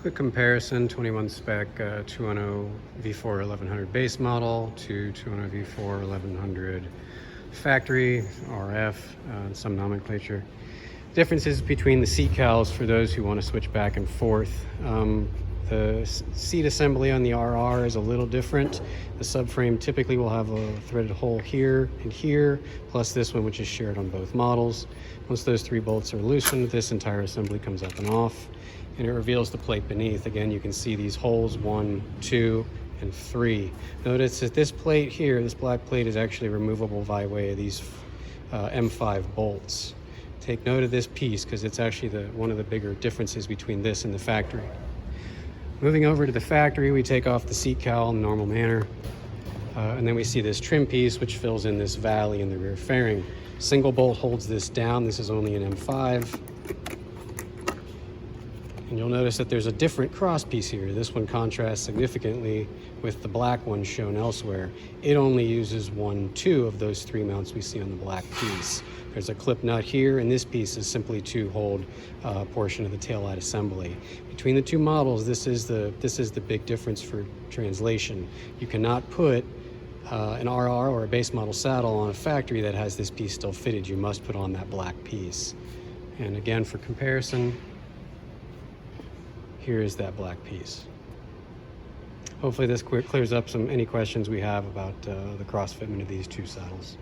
Quick comparison, 21 spec Tuono V4 1100 base model to Tuono V4 1100 factory, RF, some nomenclature. Differences between the seat cowls for those who want to switch back and forth. The seat assembly on the RR is a little different. The subframe typically will have a threaded hole here and here, plus this one, which is shared on both models. Once those 3 bolts are loosened, this entire assembly comes up and off, and it reveals the plate beneath. Again, you can see these holes, 1, 2, and 3. Notice that this plate here, this black plate, is actually removable via way of these M5 bolts. Take note of this piece because it's actually one of the bigger differences between this and the factory. Moving over to the factory, we take off the seat cowl in the normal manner, and then we see this trim piece which fills in this valley in the rear fairing. Single bolt holds this down. This is only an M5. And you'll notice that there's a different cross piece here. This one contrasts significantly with the black one shown elsewhere. It only uses 1, 2 of those 3 mounts we see on the black piece. There's a clip nut here, and this piece is simply to hold a portion of the taillight assembly. Between the 2 models, this is the big difference for translation. You cannot put an RR or a base model saddle on a factory that has this piece still fitted. You must put on that black piece. And again, for comparison, here is that black piece. Hopefully this clears up any questions we have about the cross fitment of these 2 saddles.